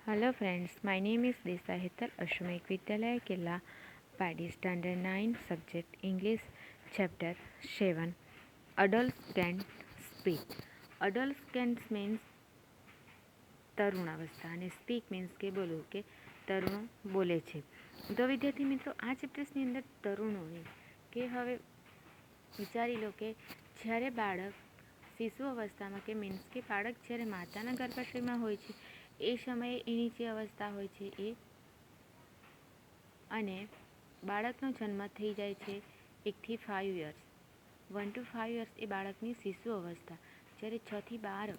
Hello friends, my name is Desa Hetal Ashwamik Vidyalaya Killa, Paddy Standard 9, Subject English, Chapter 7. Adults can speak. Adults can means તરુણાવસ્થા અને speak means કે બોલવું કે તરુણો બોલે છે. તો વિદ્યાર્થી મિત્રો, આ ચેપ્ટર્સની અંદર તરુણોને કે હવે વિચારી લો કે જ્યારે બાળક શિશુ અવસ્થામાં કે મીન્સ કે બાળક જ્યારે માતાના ગર્ભાશયમાં હોય છે એ સમયે એની જે અવસ્થા હોય છે એ અને બાળકનો જન્મ થઈ જાય છે 1 થી 5 યર્સ, 1 to 5 યર્સ એ બાળકની શિશુ અવસ્થા. જ્યારે 6 થી 12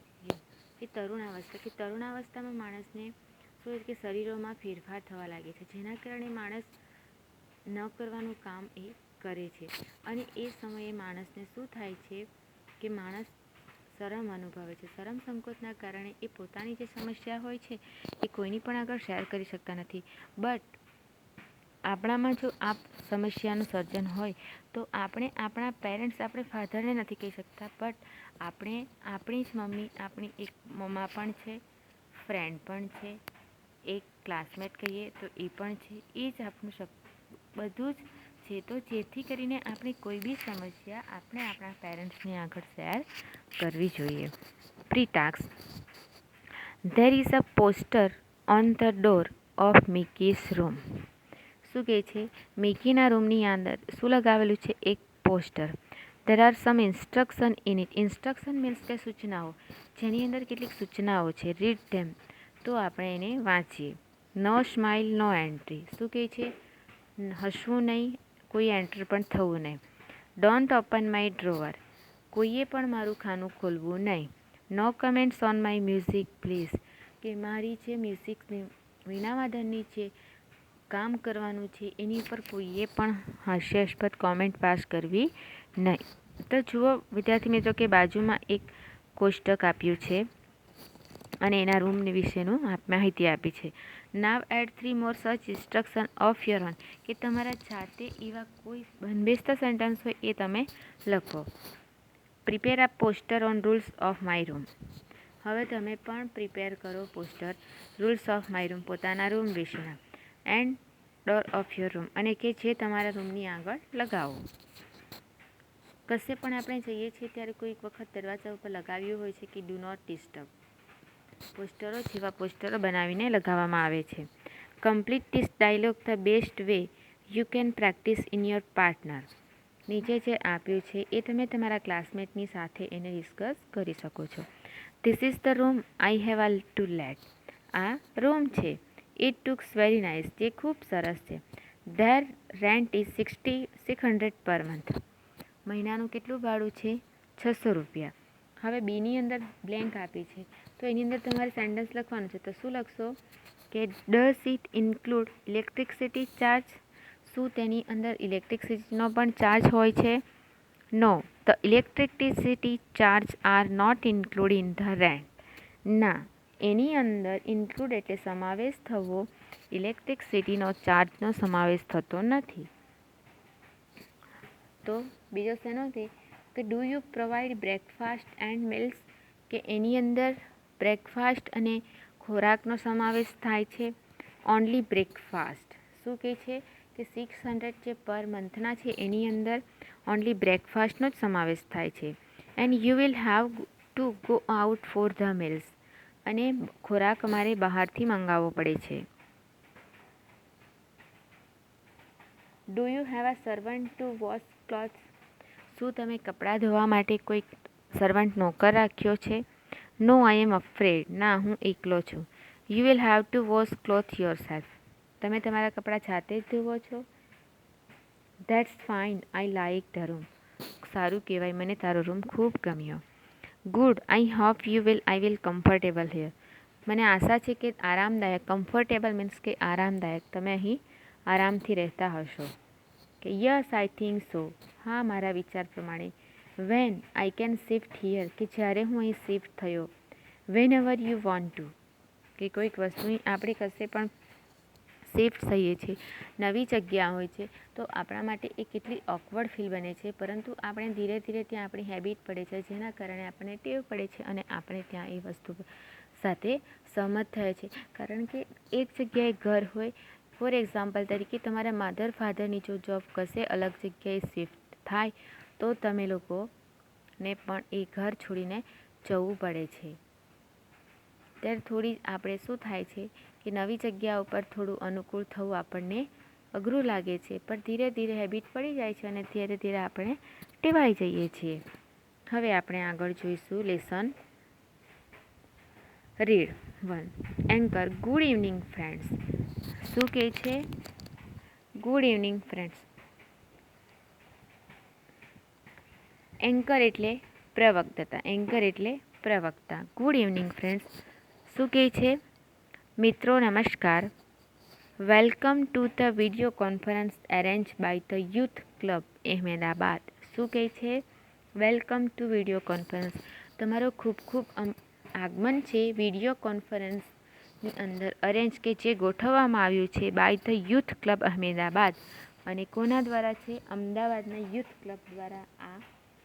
એ તરુણાવસ્થા, કે તરુણાવસ્થામાં માણસને શું કે શરીરોમાં ફેરફાર થવા લાગે છે, જેના કારણે માણસ ન કરવાનું કામ એ કરે છે. અને એ સમયે માણસને શું થાય છે કે માણસ શરમ અનુભવે છે. શરમ સંકોચના કારણે એ પોતાની જે સમસ્યા હોય છે એ કોઈની પણ આગળ શેર કરી શકતા નથી. બટ આપણામાં જો આ સમસ્યાનું સર્જન હોય તો આપણે આપણા પેરેન્ટ્સ, આપણે ફાધરને નથી કહી શકતા, બટ આપણે આપણી જ મમ્મી, આપણી એક મમ્મા પણ છે, ફ્રેન્ડ પણ છે, એક ક્લાસમેટ કહીએ તો એ પણ છે, એ જ આપણું બધું જ છે. તો જેથી કરીને આપણી કોઈ બી સમસ્યા આપણે આપણા પેરેન્ટ્સની આગળ શેર કરવી જોઈએ. Pre task. There is a poster on the door of Mickey's room. શું કહે છે? મિકીના રૂમની અંદર શું લગાવેલું છે? એક poster. There are some instruction in it. Instruction means કે સૂચનાઓ, જેની અંદર કેટલીક સૂચનાઓ છે. Read them. તો આપણે એને વાંચીએ. નો સ્માઇલ, નો એન્ટ્રી. શું કહે છે? હસવું નહીં, કોઈ એન્ટર પણ થવું નહીં. Don't open my drawer. કોઈએ પણ મારું ખાનું ખોલવું નહીં. No comments on my music please. કે મારી જે મ્યુઝિકની વીણાવાદનની જે કામ કરવાનું છે એની ઉપર કોઈએ પણ હાસ્યાસ્પદ કોમેન્ટ પાસ કરવી નહીં. તો જુઓ વિદ્યાર્થી મિત્રો કે બાજુમાં એક કોષ્ટક આપ્યું છે અને એના રૂમ વિશેનું માહિતી આપી છે. નાવ એડ 3 મોર સચ ઇન્સ્ટ્રક્શન ઓફ યોર ઓન. કે તમારા જાતે એવા કોઈ બંધબેસતા સેન્ટેન્સ હોય એ તમે લખો. Prepare a poster on rules of my room. હવે તમે પણ પ્રિપેર કરો poster rules of my room, પોતાના રૂમ વિશેના. And door of your room. અને કે જે તમારા રૂમની આગળ લગાવો. કશે પણ આપણે જઈએ છીએ ત્યારે કોઈક વખત દરવાજા ઉપર લગાવ્યું હોય છે કે ડુ નોટ ડિસ્ટર્બ. પોસ્ટરો જેવા પોસ્ટરો બનાવીને લગાવવામાં આવે છે. Complete this dialogue the best way you can practise in your partner. નીચે જે આપ્યું છે એ તમે તમારા ક્લાસમેટની સાથે એને ડિસ્કસ કરી શકો છો. This is the room I have to let. આ રૂમ છે. It looks very nice. જે ખૂબ સરસ છે. There rent is 600 per month. મહિનાનું કેટલું ભાડું છે? 600 રૂપિયા. હવે બીની અંદર બ્લેન્ક આપી છે તો એની અંદર તમારે સેન્ટેન્સ લખવાનું છે. તો શું લખશો કે does it include electricity charge. શું તેની અંદર ઇલેક્ટ્રિસિટીનો પણ ચાર્જ હોય છે? No, the electricity charge are not include in the rent. ના, એની અંદર ઇન્ક્લુડ એટલે સમાવેશ થવો, ઇલેક્ટ્રિસિટીનો ચાર્જનો સમાવેશ થતો નથી. તો બીજો શેનો છે કે do you provide breakfast and meals. કે એની અંદર બ્રેકફાસ્ટ અને ખોરાકનો સમાવેશ થાય છે. Only breakfast. શું કહે છે કે 600 જે પર મંથના છે એની અંદર ઓનલી બ્રેકફાસ્ટનો જ સમાવેશ થાય છે. And you will have to go out for the meals. અને ખોરાક અમારે બહારથી મંગાવવો પડે છે. Do you have a servant to wash clothes. શું તમે કપડાં ધોવા માટે કોઈ સર્વન્ટ નોકર રાખ્યો છે? નો, આઈ એમ અફ્રેડ. ના, હું એકલો છું. You will have two wash cloth your self. તમે તમારા કપડાં જાતે જ ધોવો છો? That's fine, I like the room. સારું કહેવાય, મને તારો રૂમ ખૂબ ગમ્યો. Good, I hope you will comfortable here. મને આશા છે કે આરામદાયક, કમ્ફર્ટેબલ મીન્સ કે આરામદાયક, તમે અહીં આરામથી રહેતા હશો. કે યસ, આઈ થિંક સો. હા, મારા વિચાર પ્રમાણે. When I can shift here. કે જ્યારે હું અહીં શિફ્ટ થયો. Whenever you want to. કે કોઈક વસ્તુ આપણે કશે પણ શિફ્ટ થઈએ છીએ, નવી જગ્યા હોય છે તો આપણા માટે એ કેટલી ઓકવર્ડ ફીલ બને છે, પરંતુ આપણે ધીરે ધીરે ત્યાં આપણી હેબિટ પડે છે, જેના કારણે આપણને ટેવ પડે છે અને આપણે ત્યાં એ વસ્તુ સાથે સહમત થયો છે. કારણ કે એક જગ્યાએ ઘર હોય, ફોર એક્ઝામ્પલ તરીકે તમારા મધર ફાધરની જો જોબ કશે અલગ જગ્યાએ શિફ્ટ થાય તો તમે લોકોને પણ એ ઘર છોડીને જવું પડે છે. ત્યારે થોડી આપણે શું થાય છે કે નવી જગ્યા ઉપર થોડું અનુકૂળ થવું આપણને અઘરું લાગે છે, પણ ધીરે ધીરે હેબિટ પડી જાય છે અને ધીરે ધીરે આપણે ટેવાઈ જઈએ છીએ. હવે આપણે આગળ જોઈશું lesson read 1. Anchor good evening friends. શું કહે છે? Good evening friends. એન્કર એટલે પ્રવક્તા. એન્કર એટલે પ્રવક્તા. Good evening friends. શું કહે છે? મિત્રો નમસ્કાર. Welcome to the video conference arrange by the youth club Ahmedabad. શું કહે છે? Welcome to video conference. તમારો ખૂબ ખૂબ આગમન છે વિડીયો કોન્ફરન્સની અંદર અરેન્જ કે જે ગોઠવવામાં આવ્યું છે by the youth club Ahmedabad. અને કોના દ્વારા છે? અમદાવાદના યુથ ક્લબ દ્વારા આ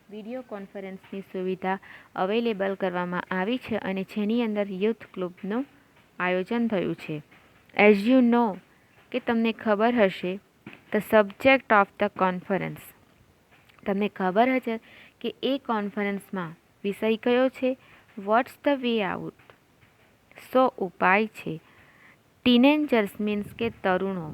વિડીયો કોન્ફરન્સની સુવિધા અવેલેબલ કરવામાં આવી છે અને જેની અંદર યુથ ક્લબનું આયોજન થયું છે. એઝ યુ નો, કે તમને ખબર હશે, the subject of the conference. તમને ખબર હશે કે એ કોન્ફરન્સમાં વિષય કયો છે? What's the way out. So ઉપાય છે. ટીનેજર્સ મીન્સ કે તરુણો.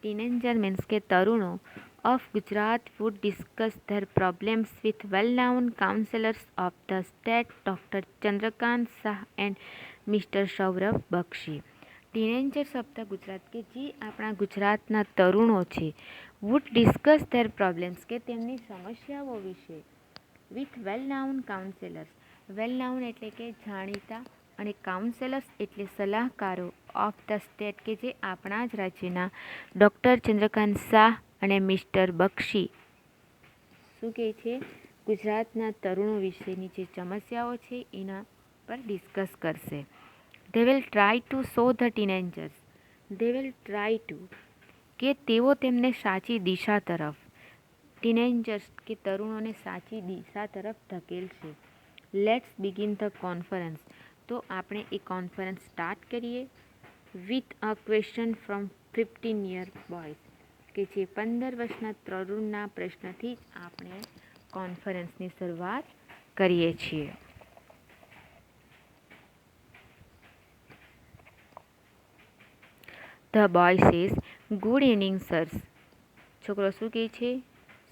ટીનેજર મીન્સ કે તરુણો of Gujarat would discuss their problems with well-known councillors of the state, Dr. Chandrakant Shah and Mr. Saurabh Bakshi. Teenagers of the Gujarat, કે જે આપણા ગુજરાતના તરુણો છે, વુડ ડિસ્કસ ધેર પ્રોબ્લેમ્સ, કે તેમની સમસ્યાઓ વિશે, with well known counsellors. Well known એટલે કે જાણીતા, અને કાઉન્સેલર્સ એટલે સલાહકારો ઓફ ધ સ્ટેટ, કે જે આપણા જ રાજ્યના ડૉક્ટર ચંદ્રકાંત શાહ અને મિસ્ટર બક્ષી. શું કહે છે? ગુજરાતના તરુણો વિશેની જે સમસ્યાઓ છે એના પર ડિસ્કસ કરશે. They will try to show the teenagers. They will try to, કે તેઓ તેમને સાચી દિશા તરફ, ટીનેજર્સ કે તરુણોને સાચી દિશા તરફ ધકેલશે. Let's begin the conference. તો આપણે એ કોન્ફરન્સ સ્ટાર્ટ કરીએ with a question from 15 year boys, કે જે 15 વર્ષના તરુણના પ્રશ્નથી જ આપણે કોન્ફરન્સની શરૂઆત કરીએ છીએ. The boy says, good evening સર્સ. છોકરો શું કહે છે?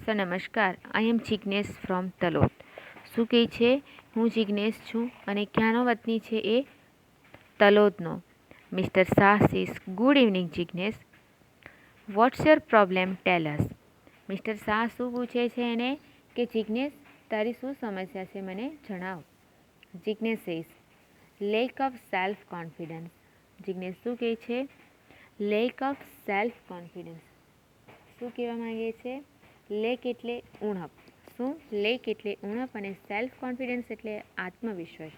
સર નમસ્કાર. આઈ એમ જિગ્નેશ ફ્રોમ તલોદ. શું કહે છે? હું જિગ્નેશ છું અને ક્યાંનો વતની છે એ? તલોદનો. Mister Shah says, good evening Jignesh. What's your problem? Tell us. Mister Shah શું પૂછે છે એને? કે જિગ્નેશ, તારી શું સમસ્યા છે, મને જણાવ. Jignesh says, lack of self confidence. Jignesh શું કહે છે? Lack of self confidence. શું કહેવા માંગે છે? લેક એટલે ઉણપ. શું? લેક એટલે ઉણપ અને સેલ્ફ કોન્ફિડન્સ એટલે આત્મવિશ્વાસ.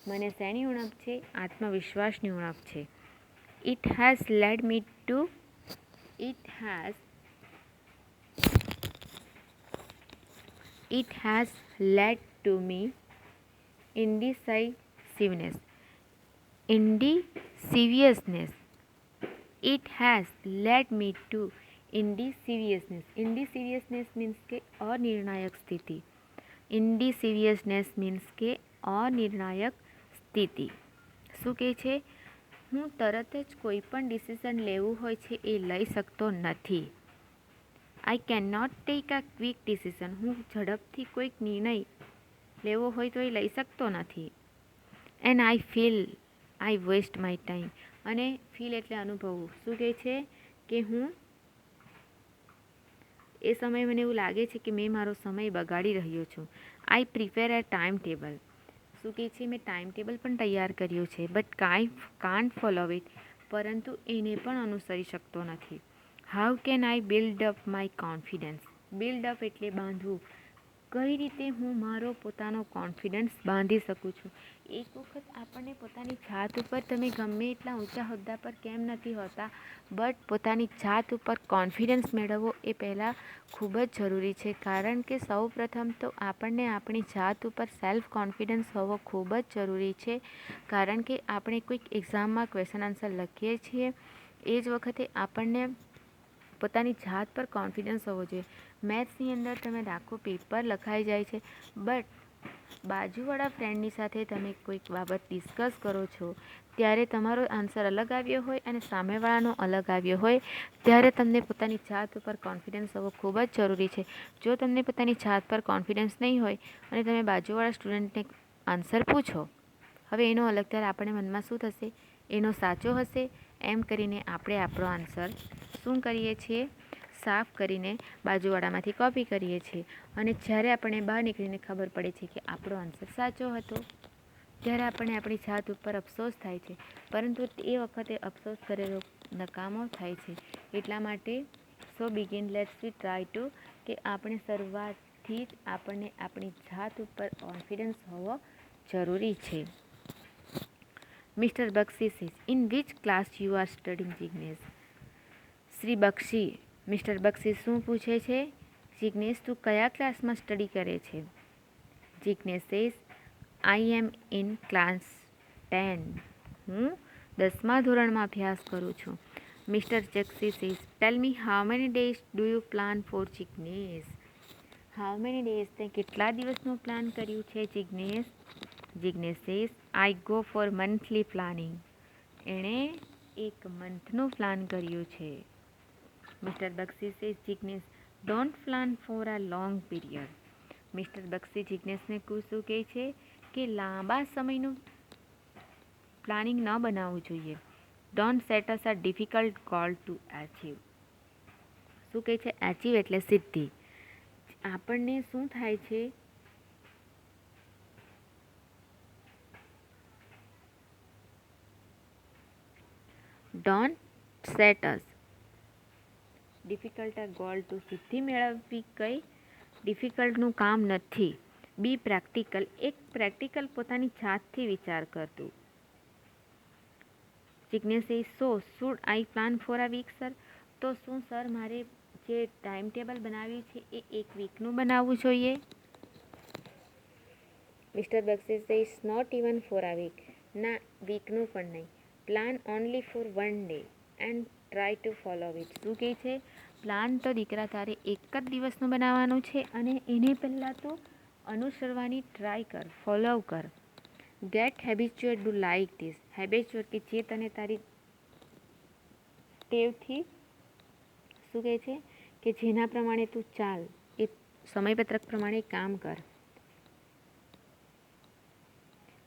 મને શેની ઉણપ છે? આત્મવિશ્વાસની ઉણપ છે. It has lead me to It has led to me indecisiveness. It has led me to indecisiveness. Indecisiveness means કે અનિર્ણાયક સ્થિતિ. Indecisiveness means કે અનિર્ણાયક સ્થિતિ. શું કહે છે? હું તરત જ કોઈ પણ ડિસિઝન લેવું હોય છે એ લઈ શકતો નથી. I can not take a quick decision. હું ઝડપથી કોઈક નિર્ણય લેવો હોય તો એ લઈ શકતો નથી. And I feel I waste my time. અને ફીલ એટલે અનુભવવું. શું કહે છે? કે હું એ સમયે મને એવું લાગે છે કે મેં મારો સમય બગાડી રહ્યો છું. આઈ પ્રિપેર અ ટાઈમ ટેબલ. શું કહે છે? મેં ટાઈમ ટેબલ પણ તૈયાર કર્યું છે, બટ કાન્ટ ફોલો ઇટ. પરંતુ એને પણ અનુસરી શકતો નથી. How can I build up my confidence. Build up એટલે બાંધવું. કઈ રીતે હું મારો પોતાનો કોન્ફિડન્સ બાંધી શકું છું. એક વખત આપણને પોતાની જાત ઉપર, તમે ગમે એટલા ઊંચા હોદ્દા પર કેમ નથી હોતા, બટ પોતાની જાત ઉપર કોન્ફિડન્સ મેળવવો એ પહેલાં ખૂબ જ જરૂરી છે. કારણ કે સૌ પ્રથમ તો આપણને આપણી જાત ઉપર સેલ્ફ કોન્ફિડન્સ હોવો ખૂબ જ જરૂરી છે. કારણ કે આપણે કોઈક એક્ઝામમાં ક્વેશ્ચન આન્સર લખીએ છીએ, એ જ વખતે આપણને પોતાની જાત પર કોન્ફિડન્સ હોવો જોઈએ. મેથ્સની અંદર તમે આખું પેપર લખાઈ જાય છે, બટ બાજુવાળા ફ્રેન્ડની સાથે તમે કોઈક બાબત ડિસ્કસ કરો છો, ત્યારે તમારો આન્સર અલગ આવ્યો હોય અને સામેવાળાનો અલગ આવ્યો હોય, ત્યારે તમને પોતાની જાત ઉપર કોન્ફિડન્સ હોવો ખૂબ જ જરૂરી છે. જો તમને પોતાની જાત પર કોન્ફિડન્સ નહીં હોય અને તમે બાજુવાળા સ્ટુડન્ટને આન્સર પૂછો, હવે એનો અલગ, ત્યારે આપણે મનમાં શું થશે, એનો સાચો હશે એમ કરીને આપણે આપણો આન્સર શું કરીએ છીએ, સાફ કરીને બાજુવાળામાંથી કોપી કરીએ છીએ. અને જ્યારે આપણને બહાર નીકળીને ખબર પડે છે કે આપણો આન્સર સાચો હતો, ત્યારે આપણને આપણી જાત ઉપર અફસોસ થાય છે. પરંતુ એ વખતે અફસોસ કરેલો નકામો થાય છે. એટલા માટે લેટ્સ વી ટ્રાય ટુ કે આપણે શરૂઆતથી જ આપણને આપણી જાત ઉપર કોન્ફિડન્સ હોવો જરૂરી છે. Mister Bakshi says, in which class you are studying Jignesh? Shri Bakshi, mister Bakshi શું પૂછે છે? જિગ્નેશ, તું કયા ક્લાસમાં સ્ટડી કરે છે? Jignesh says, I am in class 10. હું 10મા ધોરણમાં અભ્યાસ કરું છું. Mister Bakshi says, tell me how many days do you plan for Jignesh? How many days, તે કેટલા દિવસનું પ્લાન કર્યું છે Jignesh? Jignesh says, I go for monthly planning. એણે એક મંથનું પ્લાન કર્યું છે. Mister Bakshi says, Jignesh, don't plan for a long period. Mister Bakshi જિગ્નેશને શું કહે છે કે લાંબા સમયનું પ્લાનિંગ ન બનાવવું જોઈએ. Don't set us a difficult goal to achieve. શું કહે છે? અચીવ એટલે સિદ્ધિ. આપણને શું થાય છે, don't set us difficult a goal to, સિદ્ધિ મેળવવી કઈ ડિફિકલ્ટનું કામ નથી. બી પ્રેક્ટિકલ, એક પ્રેક્ટિકલ પોતાની જાતથી વિચાર કરતું. Jignesh says, so should I plan for a week sir? તો શું સર મારે જે ટાઈમ ટેબલ બનાવ્યું છે એ એક વીકનું બનાવવું જોઈએ? Mister Bakshi says, not even for a week. ના, વીકનું પણ નહીં. Plan only for 1 day and try to follow it. શું કહે છે? પ્લાન તો દીકરા તારે એક જ દિવસનું બનાવવાનું છે અને એને પહેલાં તો અનુસરવાની ટ્રાય કર, ફોલો કર. Get habitual to like this. Habitual કે જે તને તારી ટેવથી, શું કહે છે કે જેના પ્રમાણે તું ચાલ, એ સમયપત્રક પ્રમાણે કામ કર.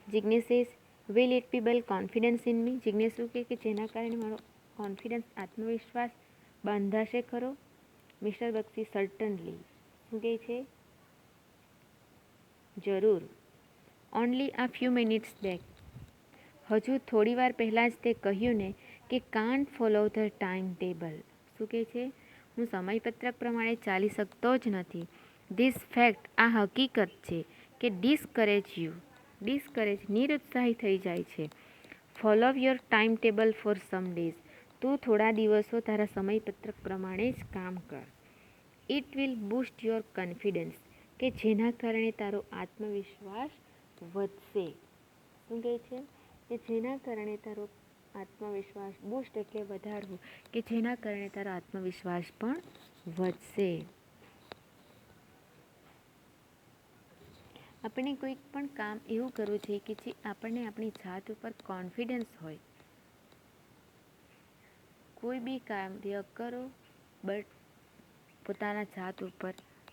Jignesh says, will it be build confidence in મી? જિગ્નેશ શું કહે કે જેના કારણે મારો કોન્ફિડન્સ, આત્મવિશ્વાસ બાંધાશે ખરો? મિસ્ટર બક્ષી, સર્ટનલી. શું કહે છે? જરૂર. Only a few minutes back. હજુ થોડી વાર પહેલાં જ તે કહ્યું ને કે can't follow the time table. શું કહે છે? હું સમયપત્રક પ્રમાણે ચાલી શકતો જ નથી. ધીસ ફેક્ટ, આ હકીકત છે કે ડિસ્કરેજ, નિરુત્સાહી થઈ જાય છે. Follow your time table for some days. તું થોડા દિવસો તારા સમયપત્રક પ્રમાણે જ કામ કર. It will boost your confidence, કે જેના કારણે તારો આત્મવિશ્વાસ વધશે. શું કહે છે? કે જેના કારણે તારો આત્મવિશ્વાસ, બૂસ્ટ એટલે વધારવું, કે જેના કારણે તારો આત્મવિશ્વાસ પણ વધશે. આપણે કોઈક પણ કામ એવું કરવું જોઈએ કે જે આપણને આપણી જાત ઉપર કોન્ફિડન્સ હોય. કોઈ બી કાર્ય કરો, બટ પોતાના જાત ઉપર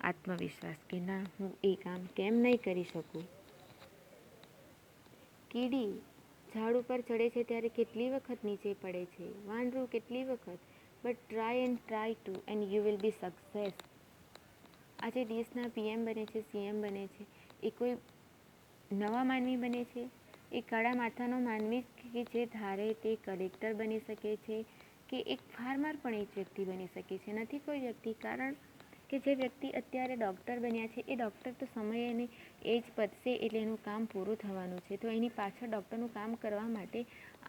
આત્મવિશ્વાસ, કે ના, હું એ કામ કેમ નહીં કરી શકું. કીડી ઝાડ ઉપર ચડે છે ત્યારે કેટલી વખત નીચે પડે છે, વાંદરું કેટલી વખત, but try and try two and you will B success. આજે દેશના પીએમ બને છે, સીએમ બને છે, એ કોઈ નવા માનવી બને છે? એ કાળા માથાનો માનવી કે જે ધારે તે કલેક્ટર બની શકે છે, કે એક ફાર્મર પણ એ જ વ્યક્તિ બની શકે છે? નથી કોઈ વ્યક્તિ. કારણ કે જે વ્યક્તિ અત્યારે ડૉક્ટર બન્યા છે એ ડૉક્ટર તો સમય અને એજ પતશે એટલે એનું કામ પૂરું થવાનું છે, તો એની પાછળ ડૉક્ટરનું કામ કરવા માટે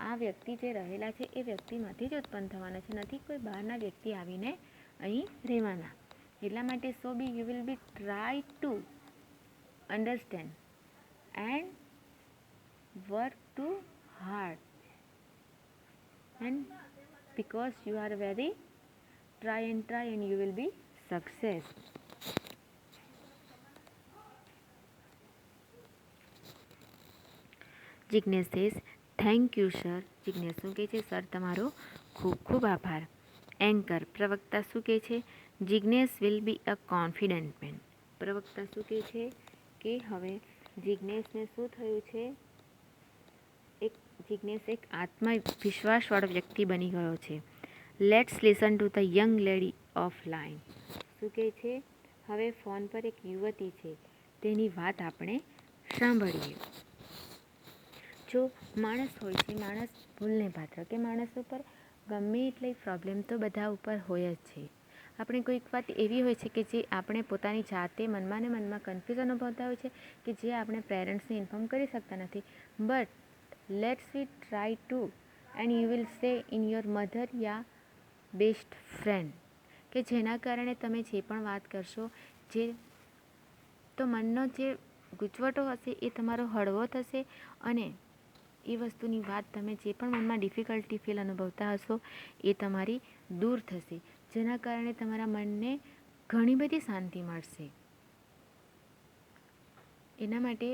આ વ્યક્તિ જે રહેલા છે એ વ્યક્તિમાંથી જ ઉત્પન્ન થવાના છે, નથી કોઈ બહારના વ્યક્તિ આવીને અહીં રહેવાના. એટલા માટે so be you will be try to understand and work to hard and because you are very try and you will be success. Jignesh says thank you sir. Jignesh શું કહે છે? સર તમારો ખૂબ ખૂબ આભાર. એન્કર પ્રવક્તા શું કહે છે? Jignesh will be a confident man. પ્રવક્તા શું કહે છે કે હવે જિજ્ઞેશને શું થયું છે? જિજ્ઞેશ એક આત્મવિશ્વાસવાળો વ્યક્તિ બની ગયો છે. Let's listen to the young lady of line. શું કહે છે? હવે ફોન પર એક યુવતી છે, તેની વાત આપણે સાંભળીએ. જો માણસ હોય છે, માણસ ભૂલને પાત્ર, કે માણસ ઉપર ગમે એટલી પ્રોબ્લેમ તો બધા ઉપર હોય જ છે. આપણે કોઈક વાત એવી હોય છે કે જે આપણે પોતાની જાતે મનમાં ને મનમાં કન્ફ્યુઝ અનુભવતા હોય છે કે જે આપણે પેરેન્ટ્સને ઇન્ફોર્મ કરી શકતા નથી. But let's V try to and you will સે in your mother yeah best friend, કે જેના કારણે તમે જે પણ વાત કરશો જે તો મનનો જે ગૂંચવટો હશે એ તમારો હળવો થશે અને એ વસ્તુની વાત તમે જે પણ મનમાં ડિફિકલ્ટી ફીલ અનુભવતા હશો એ તમારી દૂર થશે, જેના કારણે તમારા મનને ઘણી બધી શાંતિ મળશે. એના માટે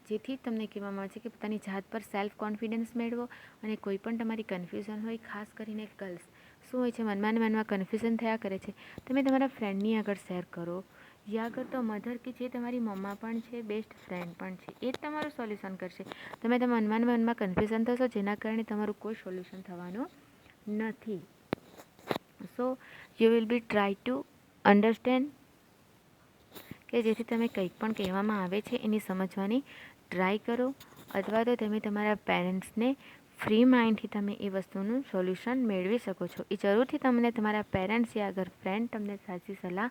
જેથી તમને કહેવામાં આવે છે કે પોતાની જાત પર સેલ્ફ કોન્ફિડન્સ મેળવો અને કોઈ પણ તમારી કન્ફ્યુઝન હોય, ખાસ કરીને ગર્લ્સ શું હોય છે મનમાં ને મનમાં કન્ફ્યુઝન થયા કરે છે, તમે તમારા ફ્રેન્ડની આગળ શેર કરો, યા આગળ તો મધર કે જે તમારી મમ્મા પણ છે, બેસ્ટ ફ્રેન્ડ પણ છે, એ જ તમારું સોલ્યુશન કરશે. તમે મનમાં ને મનમાં કન્ફ્યુઝન થશો જેના કારણે તમારું કોઈ સોલ્યુશન થવાનું નથી. So you will be try to understand, કે જેથી તમે કંઈક પણ કહેવામાં આવે છે એની સમજવાની ટ્રાય કરો, અથવા તો તમે તમારા પેરેન્ટ્સને ફ્રી માઇન્ડથી તમે એ વસ્તુનું સોલ્યુશન મેળવી શકો છો. એ જરૂરથી તમને તમારા પેરેન્ટ્સ યા અગર ફ્રેન્ડ તમને સાચી સલાહ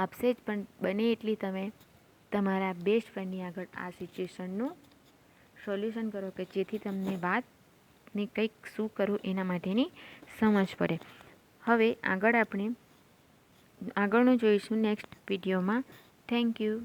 આપશે જ, પણ બને એટલી તમે તમારા બેસ્ટ ફ્રેન્ડની આગળ આ સિચ્યુએશનનું સોલ્યુશન કરો કે જેથી તમને વાતને કંઈક શું કરવું એના માટેની સમજ પડે. હવે આગળનું જોઈશું નેક્સ્ટ વિડીયોમાં. Thank you.